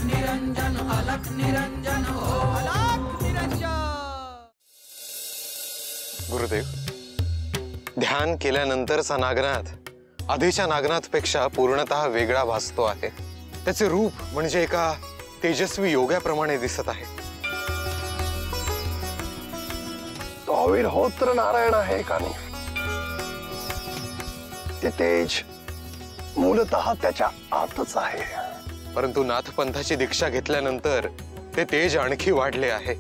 निरंजन अलख निरंजन हो अलख निरंजन। गुरुदेव, ध्यान केल्यानंतरचा नागनाथ आधीच्या नागनाथपेक्षा पूर्णतः वेगळा भासतो आहे। त्याचे रूप म्हणजे एका तेजस्वी योग्याप्रमाणे दिसत आहे। तो अविर्होत्र नारायण आहे का नाही? ते तेज मूलतः त्याच्या आतच आहे, परंतु नाथपंथाची दीक्षा घेतल्यानंतर ते तेज आणखी वाढले आहे।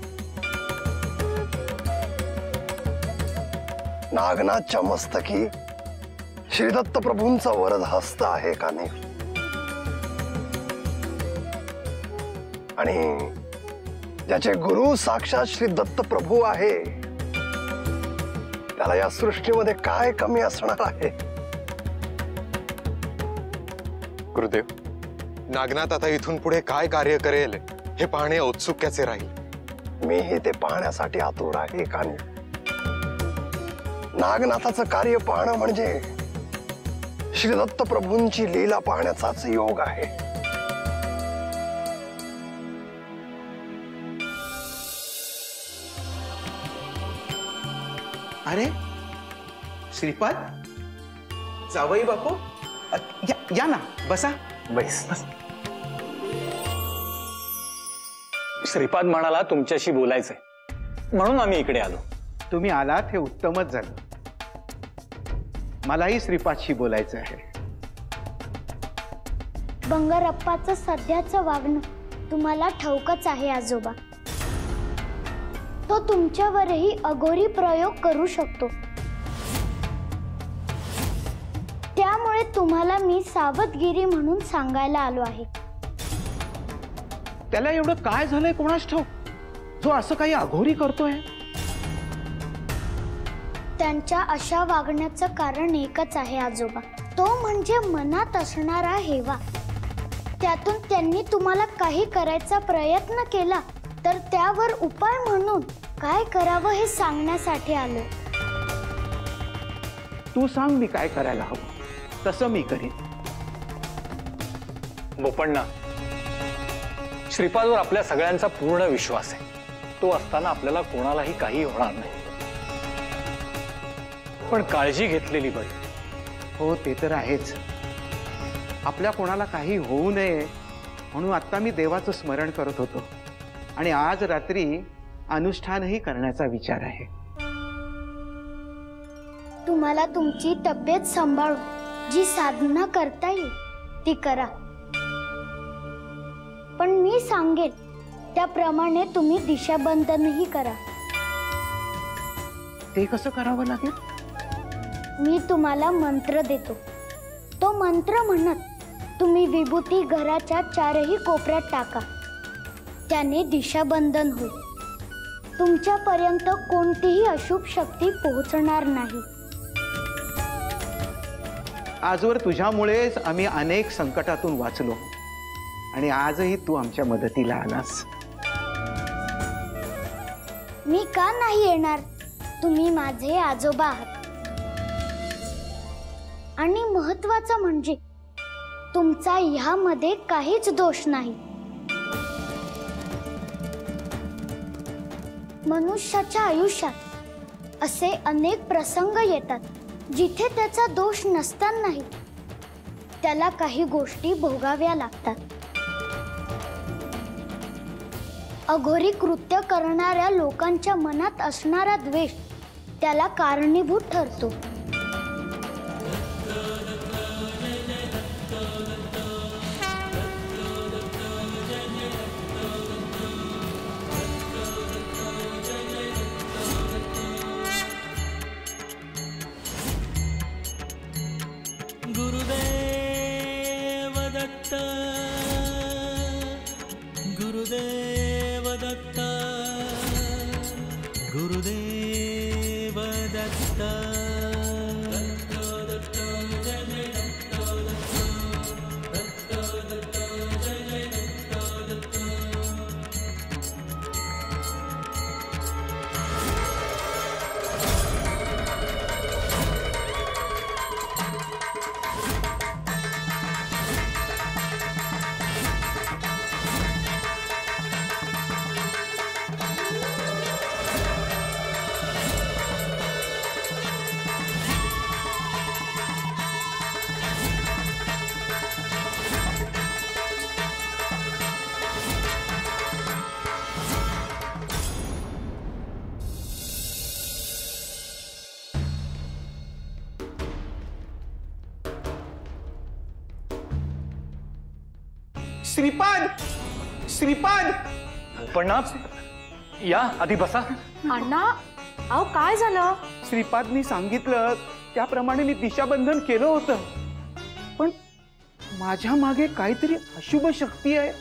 नागनाथच्या मस्तकी श्री दत्त प्रभूंचा वरद हस्त आहे का नाही? आणि ज्याचे गुरु साक्षात श्री दत्त प्रभू आहे त्याला या सृष्टीमध्ये काय कमी असणार आहे? गुरुदेव, नागनाथ आता इथून पुढे काय कार्य करेल हे पाहणे औत्सुक्याचे राहील। मीही ते पाहण्यासाठी आतुर आहे का नाही? नागनाथाचं कार्य पाहणं म्हणजे श्री दत्त प्रभूंची लीला पाहण्याचाच योग आहे। अरे श्रीपाद, जावई बापू, या ना, बसा। बस बस। श्रीपाद म्हणाला तुमच्याशी बोलायचंय म्हणून आम्ही इकडे आलो। तुम्ही आलात हे उत्तमच झालं। मलाही श्रीपादशी बोलायचं आहे। बंगारप्पाचं सध्याचं वागणं तुम्हाला ठाऊकच आहे आजोबा। तो तुमच्यावरही अघोरी प्रयोग करू शकतो, त्यामुळे तुम्हाला मी सावधगिरी म्हणून सांगायला आलो आहे। त्याला एवढं काय झालंय कोणास ठाऊक, जो असं काही अघोरी करतोय? त्यांच्या अशा वागण्याचं कारण एकच आहे आजोबा, तो म्हणजे मनात असणारा हेवा। त्यातून त्यांनी तुम्हाला काही करायचा प्रयत्न केला तर त्यावर उपाय म्हणून काय करावं हे सांगण्यासाठी आलो। तू सांग मी काय करायला हवं तसं मी करीन। बोपण्णा, श्रीपादवर आपल्या सगळ्यांचा पूर्ण विश्वास आहे। तो असताना आपल्याला कोणालाही काही होणार नाही, पण काळजी घेतलेली बरी। हो, ते तर आहेच। आपल्या कोणाला काही होऊ नये म्हणून आता मी देवाचं स्मरण करत होतो आणि आज रात्री अनुष्ठानही करण्याचा विचार आहे। तुम्हाला तुमची तब्येत सांभाळून जी साधना करता येईल ती करा, पण मी सांगेल त्याप्रमाणे तुम्ही दिशाबंधनही करा। ते कसं करावं लागेल? मी तुम्हाला मंत्र देतो, तो मंत्र म्हणत तुम्ही विभूती घराच्या चारही कोपऱ्यात टाका, त्याने दिशाबंधन होईल। तुमच्यापर्यंत कोणतीही अशुभ शक्ती पोहोचणार नाही। आजवर तुझ्यामुळेच आम्ही अनेक संकटातून वाचलो आणि आजही तू आमच्या मदतीला आलास। मी का नाही येणार? तुम्ही माझे आजोबा आहात आणि महत्त्वाचं म्हणजे तुमचा ह्यामध्ये काहीच दोष नाही। मनुष्याच्या आयुष्यात असे अनेक प्रसंग येतात जिथे त्याचा दोष नसतानाही त्याला काही गोष्टी भोगाव्या लागतात। अघोरी कृत्य करणाऱ्या लोकांच्या मनात असणारा द्वेष त्याला कारणीभूत ठरतो। गुरुदेव दत्त, गुरुदेव दत्त, गुरुदेव दत्त। श्रीपाद, श्रीपाद. भूपणनाथ, या आधी बसा. अण्णा, अहो काय झालं? श्रीपादनी सांगितलं त्याप्रमाणे मी दिशाबंधन केलं होतं, पण माझ्या मागे काहीतरी अशुभ शक्ती आहे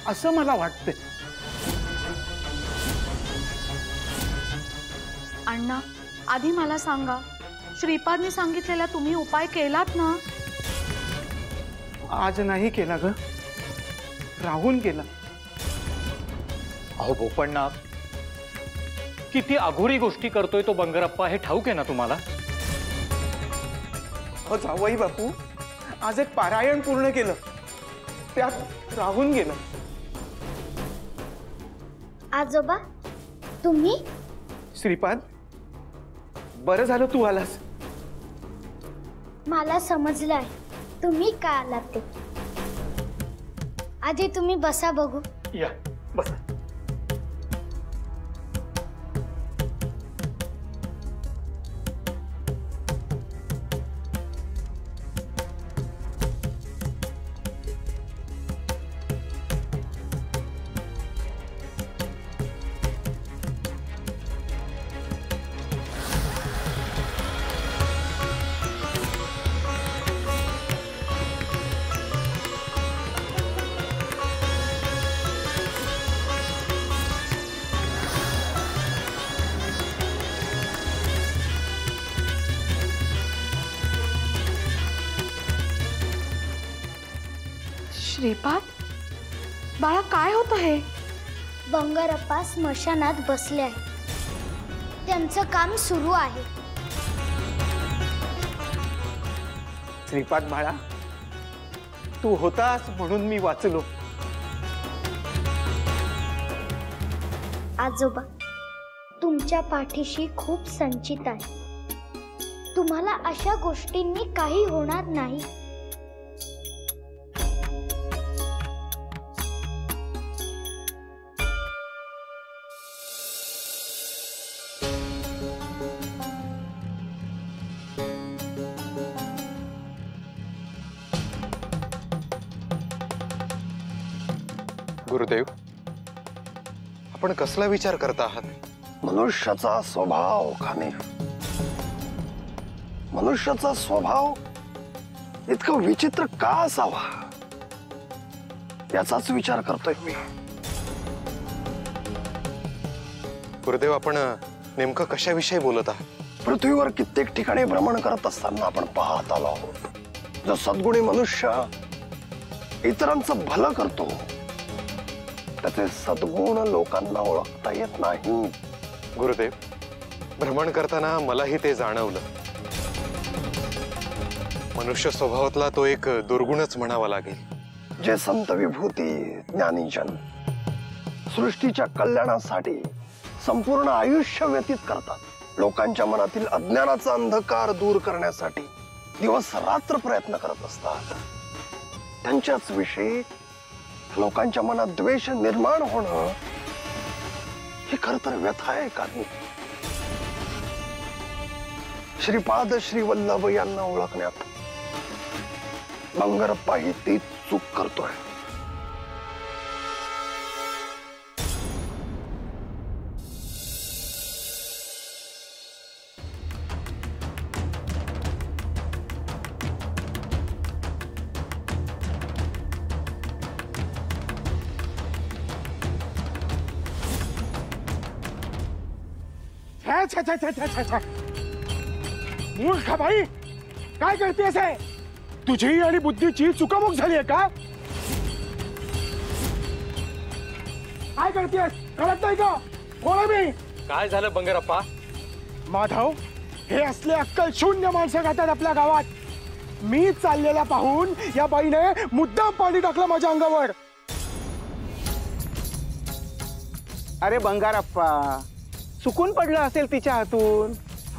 असं मला वाटतंय. अण्णा, आधी मला सांगा, श्रीपादने सांगितलेला तुम्ही उपाय केलात ना? आज नाही केला ग, राहून गेला. अहो भूपणनाथ, किती अघोरी गोष्टी करतोय तो बंगरप्पा हे ठाऊक आहे ना तुम्हाला? हो जावई बापू, आज एक पारायण पूर्ण केलं, त्यात राहून गेलं. आजोबा तुम्ही? श्रीपाद, बरं झालं तू आलास. मला समजलंय तुम्ही का आलात ते. आधी तुम्ही बसा बघू. या बसा. श्रीपाद, बाळा काय होतं हे? बंगरप्पा स्मशानात बसले आहे, त्यांचं काम सुरू आहे. श्रीपाद बाळा, तू होतास म्हणून मी वाचलो. आजोबा, तुमच्या पाठीशी खूप संचित आहे. तुम्हाला अशा गोष्टींनी काही होणार नाही. गुरुदेव, आपण कसला विचार करता आहात? मनुष्याचा स्वभाव खाणे, मनुष्याचा स्वभाव इतका विचित्र का असावा याचाच विचार करतोय मी. गुरुदेव, आपण नेमकं कशाविषयी बोलत आहात? पृथ्वीवर कित्येक ठिकाणी भ्रमण करत असताना आपण पाहत आलो आहोत, जो सद्गुणी मनुष्य इतरांचं भलं करतो त्याचे सद्गुण लोकांना ओळखता येत नाही. गुरुदेव, भ्रमण करताना मलाही ते जाणवलं. मनुष्य स्वभावातला तो एक दुर्गुणच म्हणावा लागेल. जे संत विभूती ज्ञानीजन सृष्टीच्या कल्याणासाठी संपूर्ण आयुष्य व्यतीत करतात, लोकांच्या मनातील अज्ञानाचा अंधकार दूर करण्यासाठी दिवस रात्र प्रयत्न करत असतात, त्यांच्याच विषयी लोकांच्या मनात द्वेष निर्माण होणं ही खरं तर व्यथा आहे का? श्रीपाद श्रीवल्लभ यांना ओळखण्यात बंगरप्पा ही तीच चूक करतोय. मूर्ख भाई, काय करतेस? तुझी आणि बुद्धीची चुकामुक झाली आहे का? काय करतेस? कळत नाही का कोण आहे मी? काय झालं बंगरप्पा? माधव, हे असले अक्कल शून्य माणसं खातात आपल्या गावात. मी चाललेला पाहून या बाईने मुद्दाम पाणी टाकलं माझ्या अंगावर. अरे बंगारप्पा, चुकून पडलं असेल तिच्या हातून.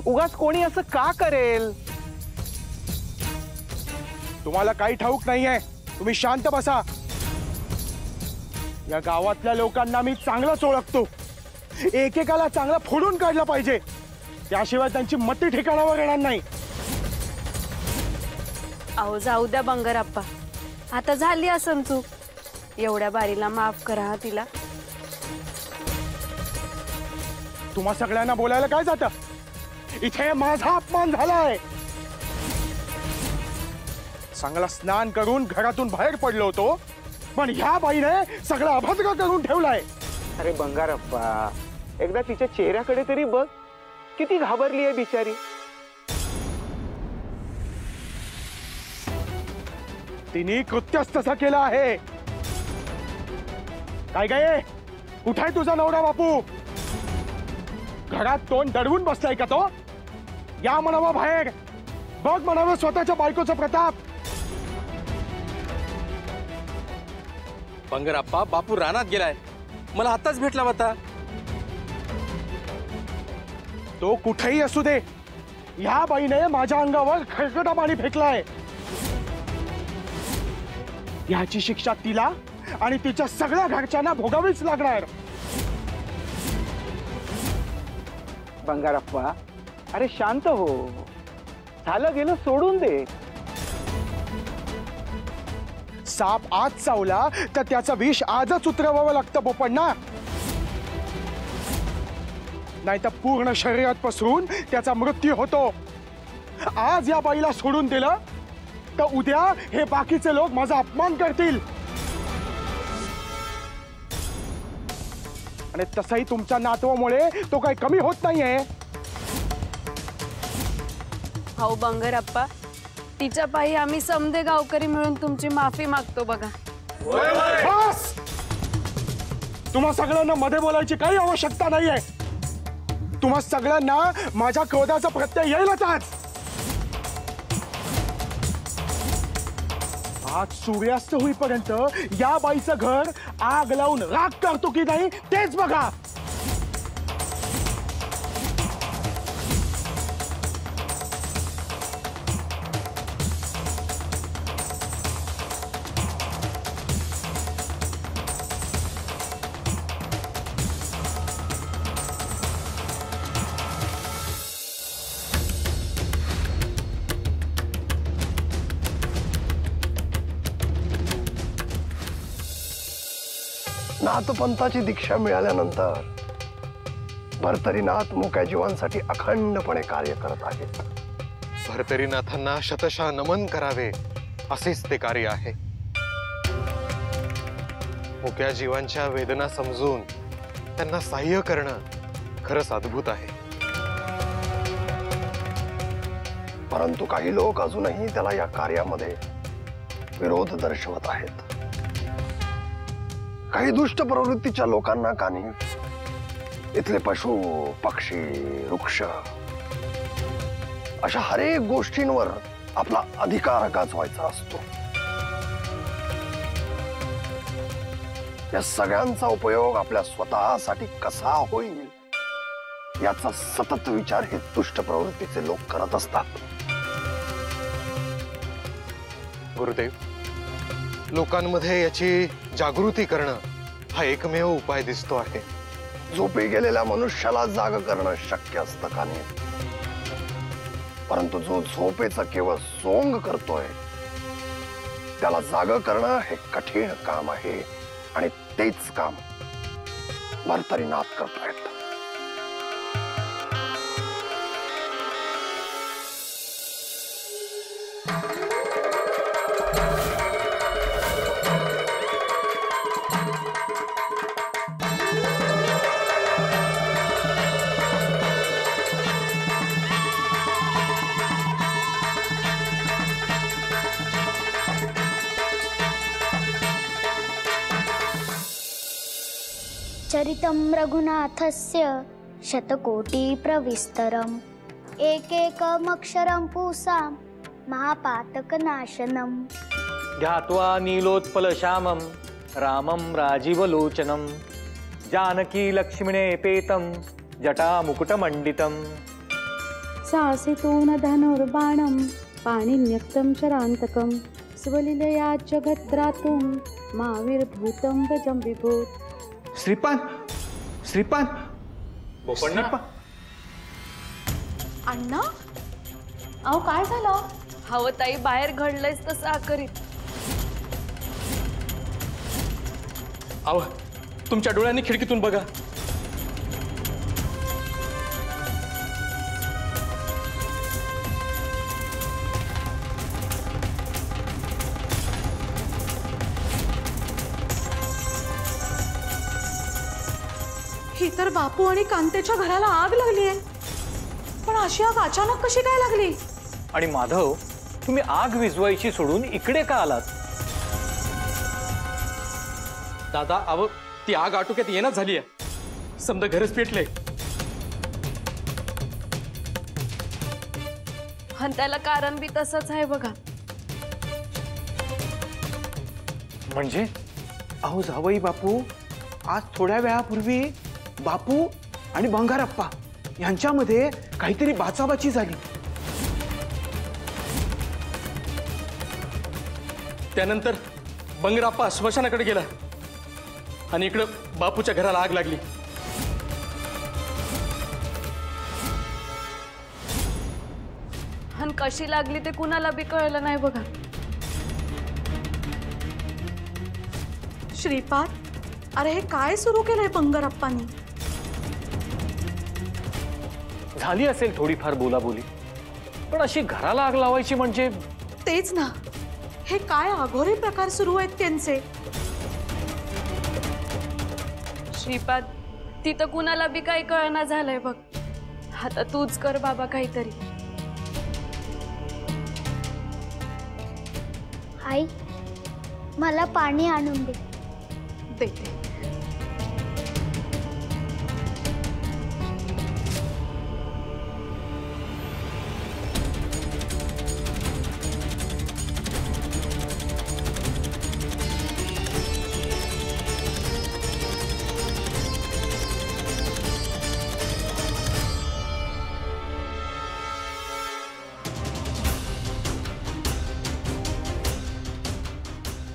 उगाच कोणी असं का करेल? तुम्हाला काही ठाऊक नाहीये, तुम्ही शांत बसा. या गावातल्या लोकांना मी चांगलंच ओळखतो. एकेकाला चांगला फोडून काढलं पाहिजे, त्याशिवाय त्यांची मती ठिकाणावर येणार नाही. अहो जाऊ द्या बंगरप्पा, आता झाली असं चूक, एवढ्या बारीला माफ करा तिला. तुम्हा सगळ्यांना बोलायला काय जातं? इथे माझा अपमान झालाय. चांगला स्नान करून घरातून बाहेर पडलो होतो, पण ह्या बाईने सगळं अभद्र करून ठेवलाय. अरे बंगारप्पा, एकदा तिच्या चेहऱ्याकडे तरी बघ, किती घाबरली आहे बिचारी. तिने कृत्यच तसं केलं आहे. काय काय कुठाय तुझा नवरा बापू? घरात तोंड दडवून बसलाय का तो? या म्हणावं बाहेर, बघ म्हणावं स्वतःच्या बायकोचा प्रताप. बंगारप्पा, बापू रानात गेलाय, मला आताच भेटला होता. तो कुठेही असू दे, ह्या बाईने माझ्या अंगावर खळखटा पाणी फेकलाय. याची शिक्षा तिला आणि तिच्या सगळ्या घरच्यांना भोगावीच लागणार. बंगारप्पा, अरे शांत हो, झालं गेलं सोडून दे. साप आज चावला तर त्याचं विष आजच उतरवावं लागतं बोपण्णा, नाहीतर पूर्ण शरीरात पसरून त्याचा मृत्यू होतो. आज या बाईला सोडून दिलं तर उद्या हे बाकीचे लोक माझा अपमान करतील. आणि तसंही तुमच्या नातवामुळे तो काही कमी होत नाहीये. हो बंगारप्पा, तिच्या पायी आम्ही समदे गावकरी मिळून तुमची माफी मागतो बघा. बस! तुम्हा सगळ्यांना मध्ये बोलायची काही आवश्यकता नाहीये. तुम्हा सगळ्यांना माझ्या क्रोधाचा प्रत्यय येईलच. आज सूर्यास्त होईपर्यंत या बाईचं घर आग लावून राख करतो की नाही तेच बघा. नाथपंथाची दीक्षा मिळाल्यानंतर भर्तरीनाथ मुक्या जीवांसाठी अखंडपणे कार्य करत आहेत. भर्तरीनाथांना शतशः नमन करावे असेच ते कार्य आहे. मुक्या जीवांच्या वेदना समजून त्यांना सहाय्य करणं खरंच अद्भुत आहे. परंतु काही लोक अजूनही त्याला या कार्यामध्ये विरोध दर्शवत आहेत. काही दुष्ट प्रवृत्तीच्या लोकांना कानी इथले पशु पक्षी वृक्ष अशा हरेक गोष्टींवर आपला अधिकार गाजवायचा असतो. या सगळ्यांचा उपयोग आपल्या स्वतःसाठी कसा होईल याचा सतत विचार हे दुष्ट प्रवृत्तीचे लोक करत असतात. गुरुदेव, लोकांमध्ये याची जागृती करणं हा एकमेव उपाय दिसतो आहे. झोपी गेलेल्या मनुष्याला जाग करणं शक्य असतं का नाही, परंतु जो झोपेचं केवळ सोंग करतोय त्याला जाग करणं हे कठीण काम आहे. आणि तेच काम भर्तरीनाथ करतायत. चरितं रघुनाथस्य शतकोटी प्रविस्तरम् एकैकमक्षरं पूसां महापातकनाशनम् ध्यात्वा नीलोत्पलश्यामं रामं राजीवलोचनं जानकी लक्ष्मीनेपेतं जटामुकुटमण्डितं सासितून धनुर्बाणं पाणिन्यक्तं शरान्तकं स्वलीलया जगद्रातुं माविर्भूतं गजं विभूत. श्रीपाद, श्रीपाद, अण्णा, अहो काय झालं? हवं ताई, बाहेर घडलंयच तसं आकरीत. अहो तुमच्या डोळ्यांनी खिडकीतून बघा. ही तर बापू आणि कांतेच्या घराला आग लागली आहे. पण अशी आग अचानक कशी काय लागली? आणि माधव, तुम्ही आग विझवायची सोडून इकडे का आलात? दादा अहो ती आग आटोक्यात येणं झाली आहे. समजा घरच पेटले. आणि त्याला कारण बी तसंच आहे बघा. म्हणजे? अहो जावई बापू, आज थोड्या वेळापूर्वी बापू आणि बंगारप्पा यांच्यामध्ये काहीतरी बाचाबाची झाली. त्यानंतर बंगारप्पा स्मशानाकडे गेला आणि इकडं बापूच्या घराला आग लागली. आणि कशी लागली ते कुणाला बी कळलं नाही बघा. श्रीपाद, अरे हे काय सुरू केलंय बंगारप्पांनी? झाली असेल थोडीफार बोलाबोली, पण अशी घराला आग लावायची म्हणजे? तेच ना, हे काय अघोरी प्रकार सुरू आहेत त्यांचे. श्रीपाद, तिथं कुणाला बी काही कळना झालंय बघ. आता तूच कर बाबा काहीतरी. आई, मला पाणी आणून दे. देते.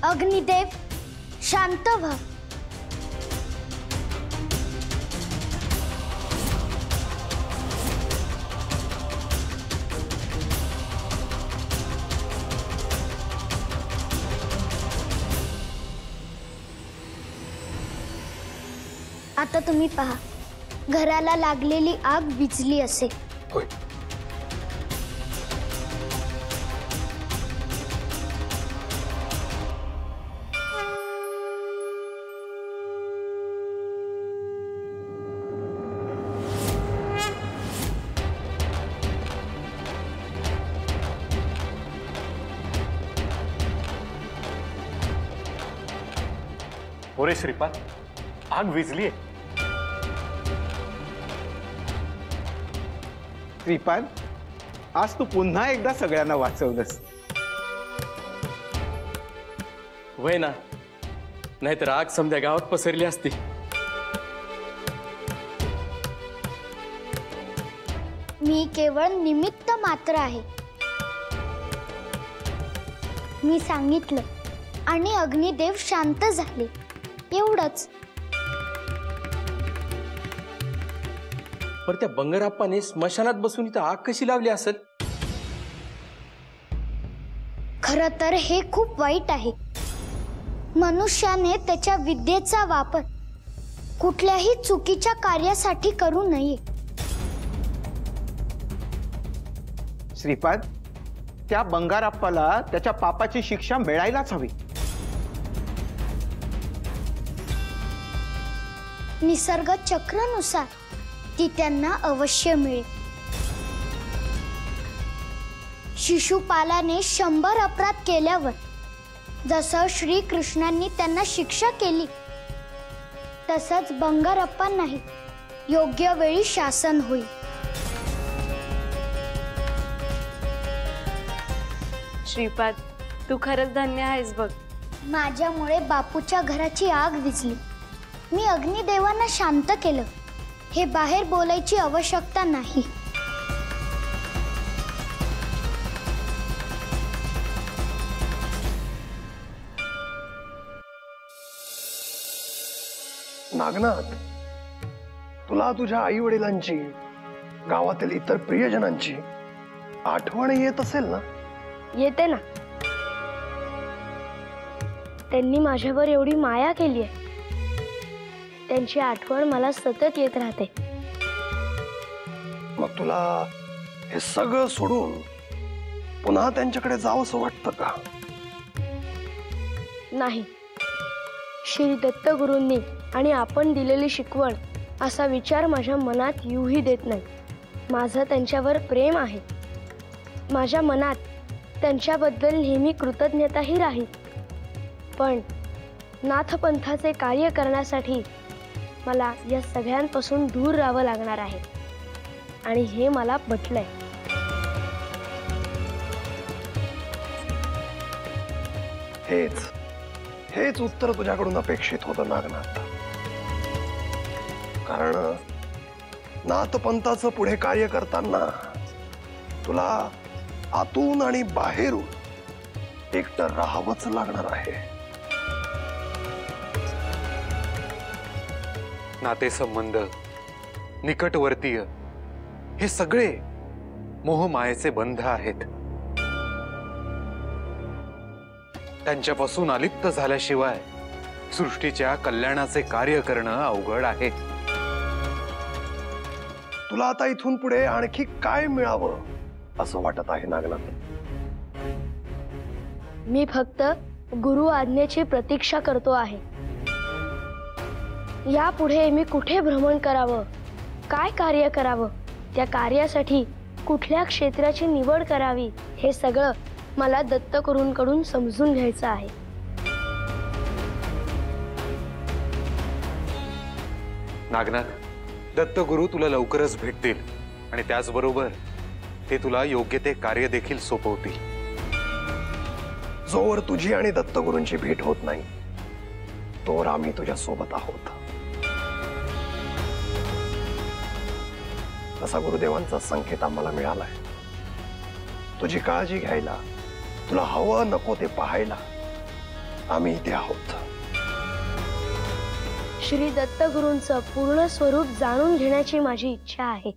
अग्निदेव, शांत व्हा. आता तुम्ही पहा, घराला लागलेली आग विझली असेल. होय. ओरे श्रीपाद, आग विझली. श्रीपाद, आज तू पुन्हा एकदा सगळ्यांना वाचवलंस. वय ना, नाहीतर आग समध्या गावात पसरली असती. मी केवळ निमित्त मात्र आहे. मी सांगितलं आणि अग्निदेव शांत झाले, एवढंच. पण त्या बंगारप्पाने स्मशानात बसून इथं आग कशी लावली असेल? खरं तर हे खूप वाईट आहे. मनुष्याने त्याच्या विद्येचा वापर कुठल्याही चुकीच्या कार्यासाठी करू नये. श्रीपाद, त्या बंगारप्पाला त्याच्या पापाची शिक्षा मिळायलाच हवी. निसर्ग चक्रानुसार ती त्यांना अवश्य मिळेल. शिशुपालाने 100 अपराध केल्यावर जसं श्रीकृष्णांनी त्यांना शिक्षा केली, तसंच बंगारप्पांनाही योग्य वेळी शासन होईल. श्रीपाद, तू खरंच धन्य आहेस बघ. माझ्यामुळे बापूच्या घराची आग विझली. मी अग्निदेवांना शांत केलं. हे बाहेर बोलायची आवश्यकता नाही. नागनाथ, तुला तुझ्या आई वडिलांची, गावातील इतर प्रियजनांची आठवण येत असेल ना? येते ना. त्यांनी माझ्यावर एवढी माया केली आहे. त्यांची आठवण मला सतत येत राहते. मग तुला हे सगळं सोडून पुन्हा त्यांच्याकडे जावंसं वाटतं का? नाही. श्री दत्तगुरूंनी आणि आपण दिलेली शिकवण असा विचार माझ्या मनात येऊही देत नाही. माझं त्यांच्यावर प्रेम आहे. माझ्या मनात त्यांच्याबद्दल नेहमी कृतज्ञताही राहील. पण नाथपंथाचे कार्य करण्यासाठी मला या सगळ्यांपासून दूर राहावं लागणार आहे आणि हे मला पटलंय. हेच उत्तर तुझ्याकडून अपेक्षित होतं नागनाथ. कारण नाथपंथाचं पुढे कार्य करताना तुला आतून आणि बाहेरून एकटं राहावंच लागणार आहे. नातेसंबंध, निकटवर्तीय हे सगळे मोहमायेचे बंध आहेत. त्यांच्यापासून अलिप्त झाल्याशिवाय सृष्टीच्या कल्याणाचे कार्य करणं अवघड आहे. तुला आता इथून पुढे आणखी काय मिळावं असं वाटत आहे नागनाथ? मी फक्त गुरु आज्ञेची प्रतीक्षा करतो आहे. यापुढे मी कुठे भ्रमण करावं, काय कार्य करावं, त्या कार्यासाठी कुठल्या क्षेत्राची निवड करावी हे सगळं मला दत्तगुरूंकडून समजून घ्यायचं आहे. नागनाथ, दत्तगुरु तुला लवकरच भेटतील आणि त्याचबरोबर ते तुला योग्य ते कार्य देखील सोपवतील. जोवर तुझी आणि दत्तगुरूंची भेट होत नाही तोवर आम्ही तुझ्या सोबत आहोत. असा गुरुदेवांचा संकेत आम्हाला मिळालाय. तुझी काळजी घ्यायला, तुला हवं नको ते पाहायला आम्ही इथे आहोत. श्री दत्तगुरूंचं पूर्ण स्वरूप जाणून घेण्याची माझी इच्छा आहे.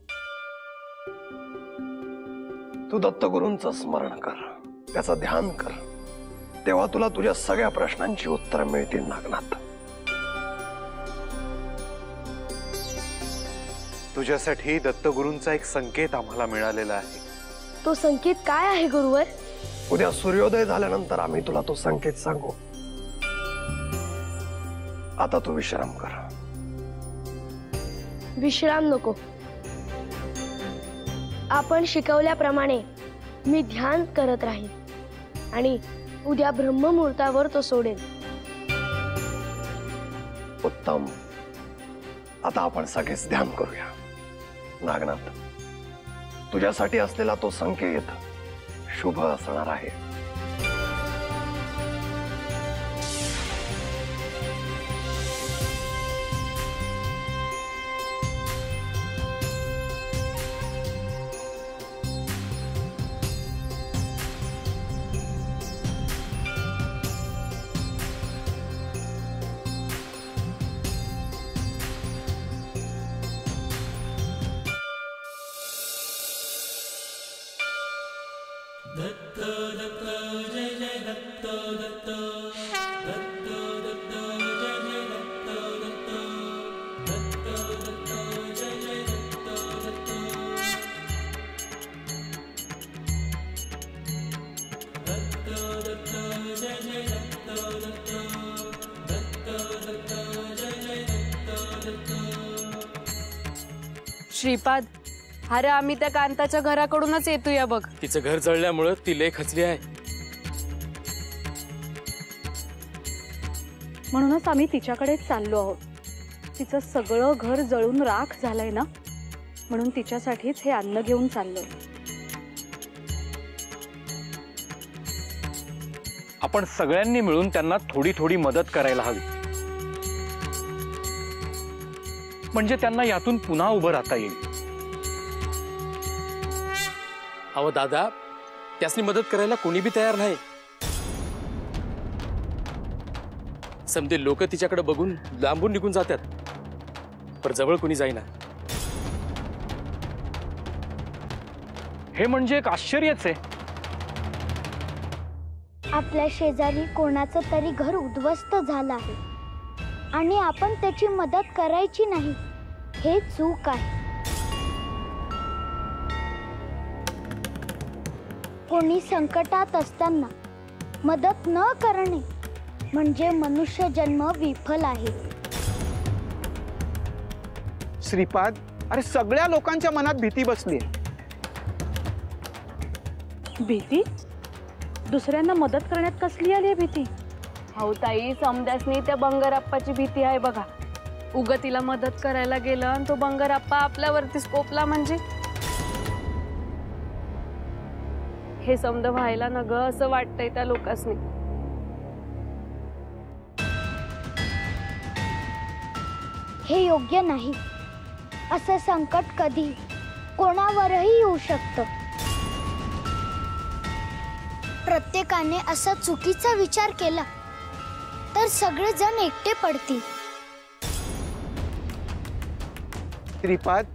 तू दत्तगुरूंचं स्मरण कर, त्याचं ध्यान कर, तेव्हा तुला तुझ्या सगळ्या प्रश्नांची उत्तर मिळतील नागनाथ. तुझ्यासाठी दत्तगुरूंचा एक संकेत आम्हाला मिळालेला आहे. तो संकेत काय आहे गुरुवर? उद्या सूर्योदय झाल्यानंतर आम्ही तुला तो संकेत सांगू. आता तू विश्राम कर. विश्राम नको. आपण शिकवल्याप्रमाणे मी ध्यान करत राहील आणि उद्या ब्रह्ममुहूर्तावर तो सोडेल. उत्तम. आता आपण सगळेच ध्यान करूया. नागनाथ, तुझ्यासाठी असलेला तो संकेत शुभ असणार आहे. श्रीपाद, अरे आम्ही त्या कांताच्या घराकडूनच येतोय बघ. तिचं घर जळल्यामुळे ती लय खचली आहे. म्हणूनच आम्ही तिच्याकडेच चाललो आहोत. तिचं सगळं घर जळून राख झालंय ना, म्हणून तिच्यासाठीच हे अन्न घेऊन चाललोय. आपण सगळ्यांनी मिळून त्यांना थोडी थोडी मदत करायला हवी, म्हणजे त्यांना यातून पुन्हा उभं राहता येईल. अहो दादा, त्यासनी मदत करायला कोणी बी तयार नाही. समजे लोक तिच्याकडे बघून लांबून निघून जातात, पर जवळ कोणी जाईना. हे म्हणजे एक आश्चर्यच आहे. आपल्या शेजारी कोणाचं तरी घर उद्ध्वस्त झालं आहे आणि आपण त्याची मदत करायची नाही, हे चूक आहे. कोणी संकटात असताना मदत न करणे म्हणजे मनुष्य जन्म विफल आहे. श्रीपाद, अरे सगळ्या लोकांच्या मनात भीती बसली. भीती? दुसऱ्यांना मदत करण्यात कसली आली आहे भीती? हो ताई, समद्यासनी त्या बंगारप्पाची भीती आहे बघा. उग तिला मदत करायला गेलं आणि तो बंगारप्पा आपल्यावरती स्कोपला म्हणजे हे समद व्हायला न ग असं वाटतंय त्या लोकांनी. हे योग्य नाही. असं संकट कधी कोणावरही येऊ शकतं. प्रत्येकाने असा चुकीचा विचार केला तर सगळेजण एकटे पडतील. श्रीपाद,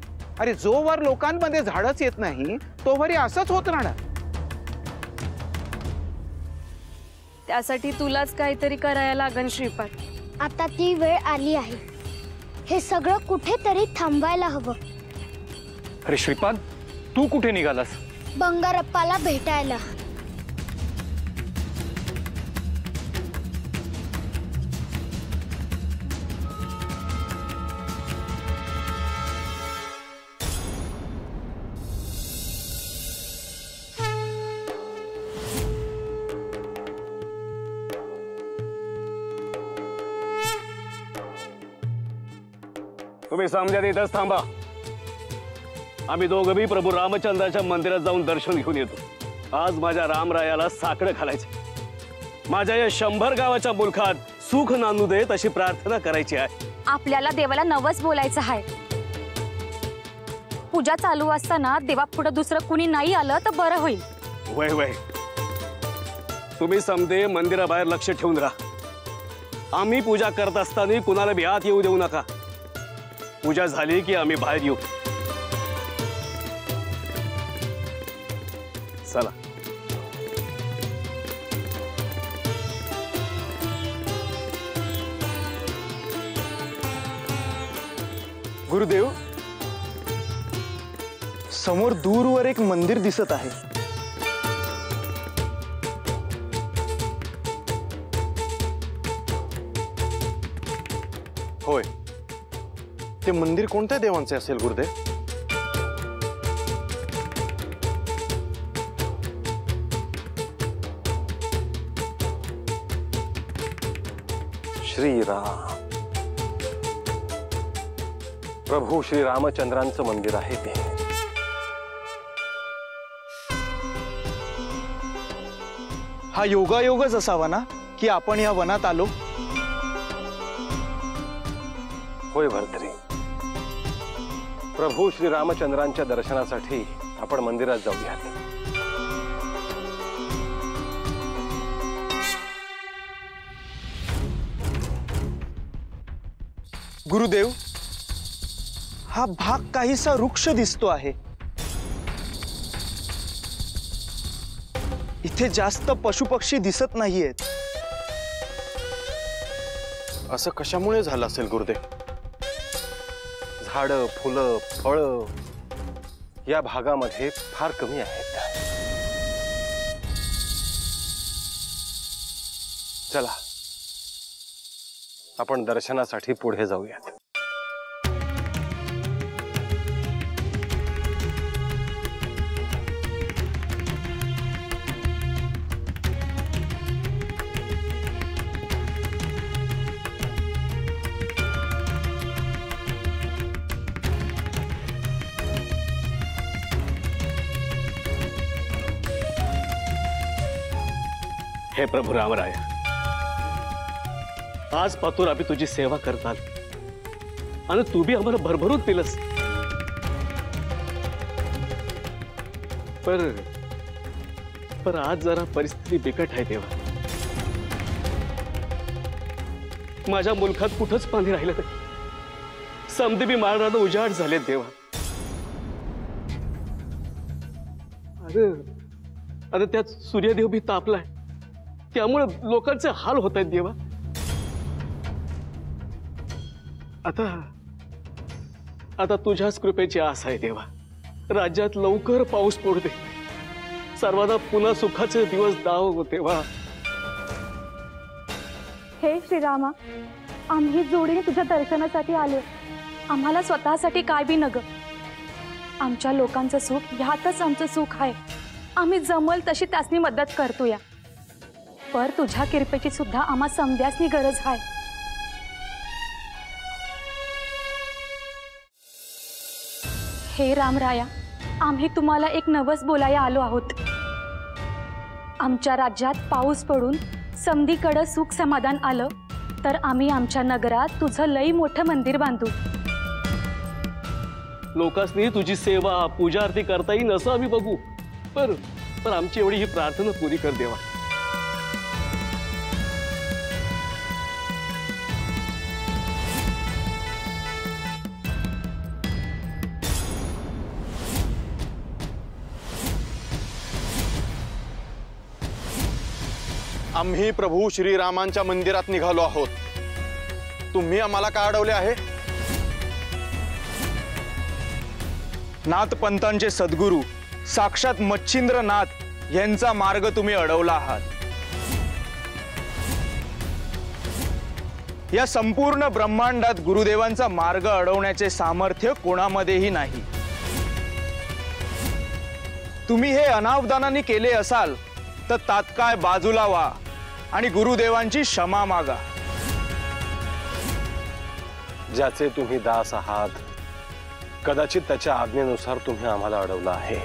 अरे जोवर लोकांमध्ये झाडच येत नाही तोवर असंच होत राहणार. त्यासाठी तुलाच काहीतरी करायला लागन श्रीपाद. आता ती वेळ आली आहे. हे सगळं कुठेतरी थांबवायला हवं. अरे श्रीपाद, तू कुठे निघालास? बंगारप्पाला भेटायला. तुम्ही समजा इथंच थांबा. आम्ही दोघं बी प्रभू रामचंद्राच्या मंदिरात जाऊन दर्शन घेऊन येतो. आज माझ्या रामरायाला साकडं घालायचे. माझ्या या 100 गावाच्या मुलखात सुख नांदू देत अशी प्रार्थना करायची आहे. आपल्याला देवाला नवस बोलायचं आहे. पूजा चालू असताना देवापुढे दुसरं कुणी नाही आलं तर बरं होईल. वय वय, तुम्ही समजे मंदिराबाहेर लक्ष ठेवून राहा. आम्ही पूजा करत असताना कुणाला बी आत येऊ देऊ नका. पूजा झाली की आम्ही बाहेर येऊ. चला. गुरुदेव, समोर दूरवर एक मंदिर दिसत आहे. होय, ते मंदिर कोणत्या देवांचे असेल गुरुदेव? श्रीराम, प्रभू श्री रामचंद्रांचं मंदिर आहे ते. हा योगायोगच असावा ना की आपण या वनात आलो. होय भरतरी, प्रभू श्री रामचंद्रांच्या दर्शनासाठी आपण मंदिरात जाऊयात. गुरुदेव, हा भाग काहीसा वृक्ष दिसतो आहे. इथे जास्त पशुपक्षी दिसत नाहीयेत. असं कशामुळे झालं असेल गुरुदेव? झाडं, फुलं, फळं या भागामध्ये फार कमी आहेत. चला, आपण दर्शनासाठी पुढे जाऊयात. हे प्रभू रामराय, आज पातूर आम्ही तुझी सेवा करताल आणि तू बी आम्हाला भरभरून दिलंस. पर आज जरा परिस्थिती बिकट आहे देवा. माझ्या मुलखात कुठंच पाणी राहिलं नाही. समधी बी माळरानं उजाड झाले देवा. अरे त्यात सूर्यदेव बी तापलाय, त्यामुळे लोकांचे हाल होत आहेत देवा. आता आता तुझ्याच कृपेची आस आहे देवा. राज्यात लवकर पाऊस पडू दे, सर्वांना पुन्हा सुखाचे दिवस दाव देवा. हे श्रीरामा, आम्ही जोडीने तुझ्या दर्शनासाठी आलो. आम्हाला स्वतःसाठी काय बी नग. आमच्या लोकांचं सुख ह्यातच आमचं सुख आहे. आम्ही जमल तशी त्यासनी मदत करतो या. पर तुझ्या कृपेची सुद्धा आम्हा समद्यासनी गरज आहे. हे रामराया, आम्ही तुम्हाला एक नवस बोलाया आलो आहोत. आमच्या राज्यात पाऊस पडून समधीकडे सुख समाधान आलं तर आम्ही आमच्या नगरात तुझं लई मोठं मंदिर बांधू. लोकांनी तुझी सेवा पूजा आरती करता येईल असं आम्ही बघू. पर आमची एवढी ही प्रार्थना पुरी कर देवा. आम्ही प्रभू श्रीरामांच्या मंदिरात निघालो आहोत. तुम्ही आम्हाला का अडवले आहे? नाथपंथांचे सद्गुरू साक्षात मच्छिंद्रनाथ यांचा मार्ग तुम्ही अडवला आहात. या संपूर्ण ब्रह्मांडात गुरुदेवांचा मार्ग अडवण्याचे सामर्थ्य कोणामध्येही नाही. तुम्ही हे अनावधानाने केले असाल तर तात्काळ बाजूला व्हा आणि गुरुदेवांची क्षमा मागा. ज्याचे तुम्ही दास आहात, कदाचित त्याच्या आज्ञेनुसार तुम्ही आम्हाला अडवलं आहे.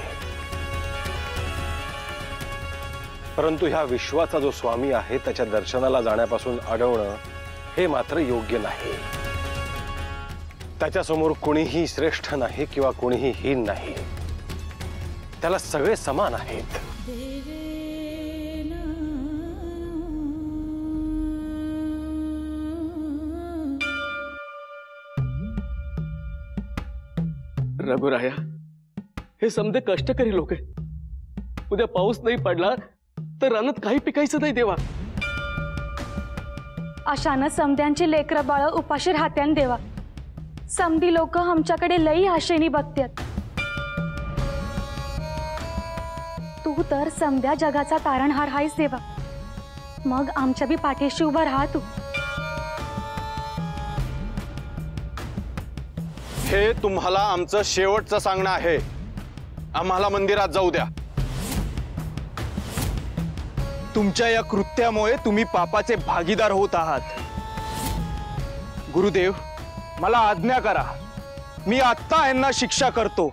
परंतु ह्या विश्वाचा जो स्वामी आहे त्याच्या दर्शनाला जाण्यापासून अडवणं हे मात्र योग्य नाही. त्याच्यासमोर कोणीही श्रेष्ठ नाही किंवा कोणीही हीन नाही. त्याला सगळे समान आहेत. रघुराया, हे समजे कष्टकरी लोक आहेत. उद्या पाऊस नाही पडला तर रानात काही पिकायचं नाही देवा. अशानं समद्यांची लेकर बाळ उपाशी राहत्यान देवा. समधी लोक आमच्याकडे लई आशेनी बघतात. तू तर समद्या जगाचा तारणहार हायस देवा. मग आमच्या बी पाठीशी उभा राहा तू. हे तुम्हाला आमचं शेवटचं सांगणं आहे. आम्हाला मंदिरात जाऊ द्या. तुमच्या या कृत्यामुळे तुम्ही पापाचे भागीदार होत आहात. गुरुदेव, मला आज्ञा करा. मी आत्ता यांना शिक्षा करतो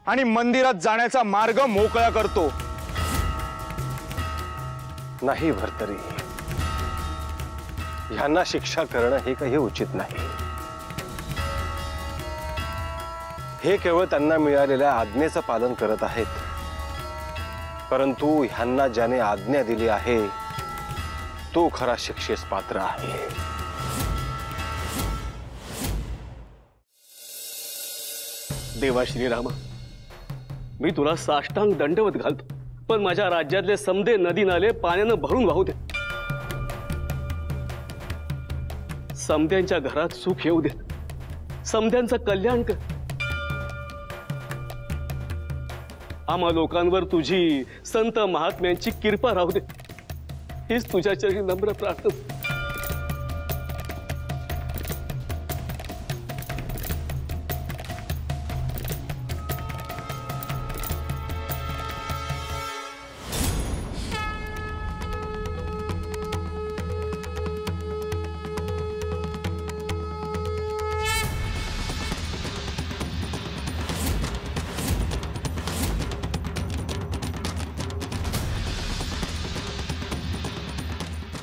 आणि मंदिरात जाण्याचा मार्ग मोकळा करतो. नाही भर्तरी, ह्यांना शिक्षा करणं हे काही उचित नाही. हे केवळ त्यांना मिळालेल्या आज्ञेचं पालन करत आहेत. परंतु ह्यांना ज्याने आज्ञा दिली आहे तो खरा शिक्षेस पात्र आहे. देवा श्रीरामा, मी तुला साष्टांग दंडवत घालतो. पण माझ्या राज्यातले समदे नदी नाले पाण्यानं भरून वाहू दे. समद्यांच्या घरात सुख येऊ दे. समद्यांचं कल्याण कर. आम्हा लोकांवर तुझी संत महात्म्यांची कृपा राहू दे. हीच तुझ्या चरणी नम्र प्रार्थना.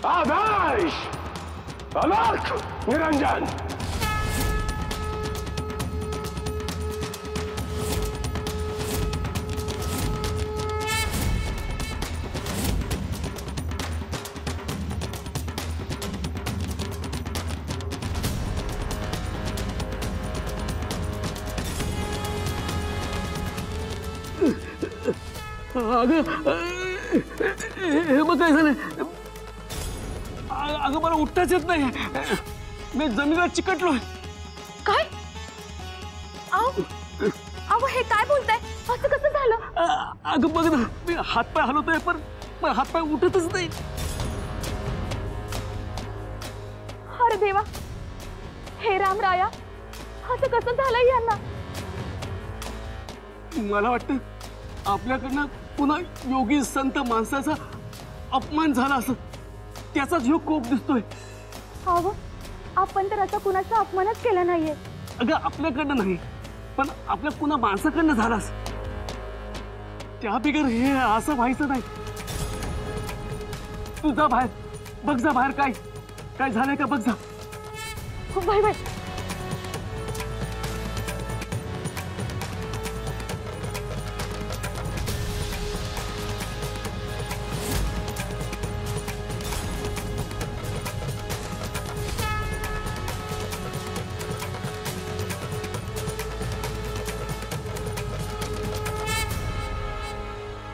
आदेश! अलर्क! निरंजन! हे बघ काय झालं. अगं मला उठताच येत नाही. मी जमिनीवर चिकटलोय. काय? अहो हे काय बोलताय? असं कसं झालं? अगं बघ ना, मी हातपाय हलवतोय पण हातपाय उठतच नाही. अरे देवा, हे रामराया, असं कसं झालं यांना? मला वाटतं आपल्याकडनं पुन्हा योगी संत माणसाचा अपमान झाला असं, त्याचाच ह्यो कोप दिसतोय. अहो आपण तर असा कुणाचा अपमानच केला नाहीये. अगं आपल्याकडनं नाही, पण आपल्या पुन्हा माणसाकडनं झालास. त्या बिगर हे असं व्हायचं नाही. तू जा बाहेर, बघ जा बाहेर काय झालंय का बघ जा. Bye bye.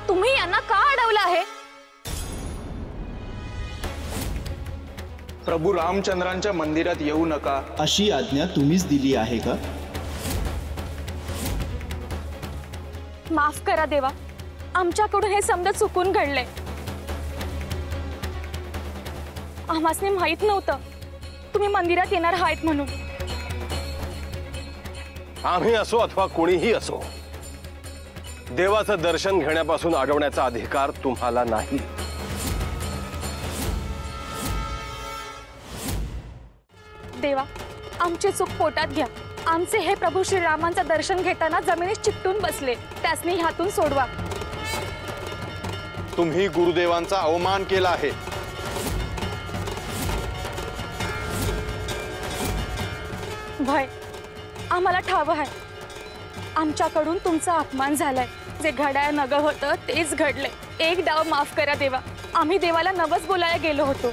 तुम्ही यांना का अडवलं आहे? प्रभू रामचंद्रांच्या मंदिरात येऊ नका अशी आज्ञा तुम्हीच दिली आहे का? माफ करा देवा, आमच्याकडून हे समजा चुकून घडले. आम्हासने माहित नव्हतं तुम्ही मंदिरात येणार आहात म्हणून. आम्ही असो अथवा कोणीही असो, देवाचं दर्शन घेण्यापासून अडवण्याचा अधिकार तुम्हाला नाही. देवा, आमची चूक पोटात घ्या. आमचे हे प्रभू श्रीरामांचं दर्शन घेताना जमिनीत चिकटून बसले, त्यासनी ह्यातून सोडवा. तुम्ही गुरुदेवांचा अवमान केला आहे. भय आम्हाला ठाव आहे, आमच्याकडून तुमचा अपमान झालाय. जे घडायला नग होतं तेच घडले. एक डाव माफ करा देवा. आम्ही देवाला नवस बोलायला गेलो होतो,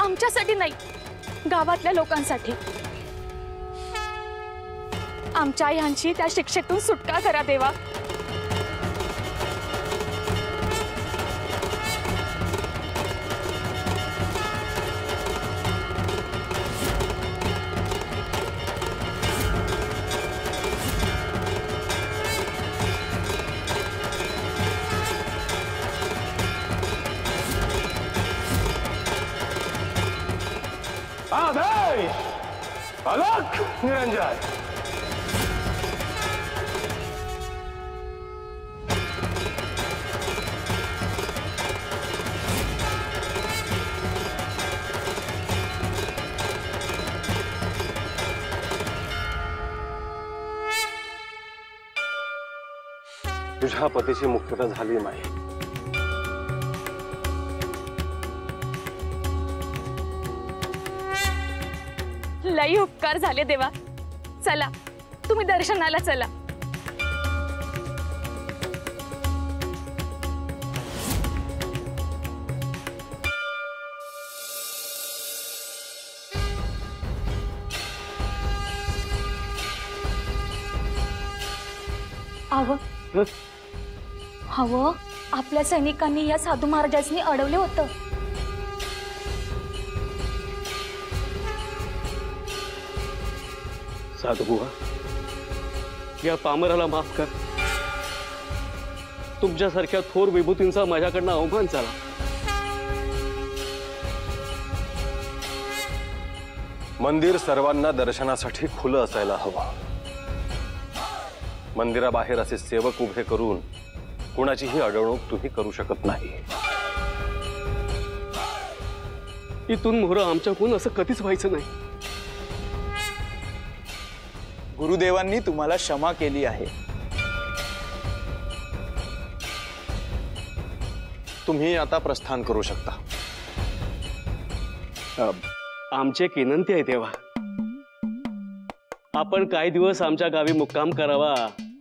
आमच्यासाठी नाही, गावातल्या लोकांसाठी. आमच्या ह्यांची त्या शिक्षेतून सुटका करा देवा. अलख निरंजन. तुझ्या पतीची मुक्तता झाली माई. लई उपकार झाले देवा. चला तुम्ही दर्शनाला चला. हवं आपल्या सैनिकांनी या साधू महाराजांनी अडवले होतं. साधू बुवा, या पामराला माफ कर. तुमच्यासारख्या थोर विभूतींचा माझ्याकडनं अवमान झाला. मंदिर सर्वांना दर्शनासाठी खुलं असायला हवं. मंदिराबाहेर असे सेवक उभे करून कुणाचीही अडवणूक तुम्ही करू शकत नाही. इथून मोहर आमच्याकडून असं कधीच व्हायचं नाही. गुरुदेवांनी तुम्हाला क्षमा केली आहे. तुम्ही आता प्रस्थान करू शकता. आमची एक विनंती आहे देवा, आपण काही दिवस आमच्या गावी मुक्काम करावा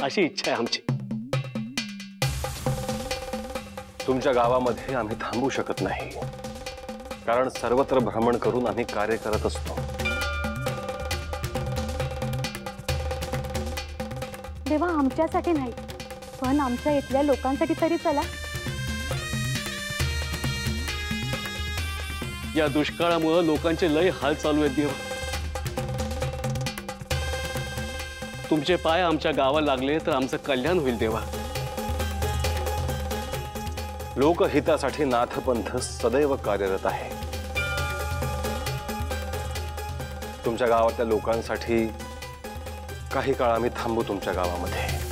अशी इच्छा आहे आमची. तुमच्या गावामध्ये आम्ही थांबू शकत नाही, कारण सर्वत्र भ्रमण करून आम्ही कार्य करत असतो. देवा, आमच्यासाठी नाही पण आमच्या इथल्या लोकांसाठी तरी चला. या दुष्काळामुळे लोकांचे लय हाल चालू आहेत देवा. तुमचे पाय आमच्या गावाला लागले तर आमचं कल्याण होईल देवा. लोकहितासाठी नाथपंथ सदैव कार्यरत आहे. तुमच्या गावातल्या लोकांसाठी काही काळ आम्ही थांबू तुमच्या गावामध्ये.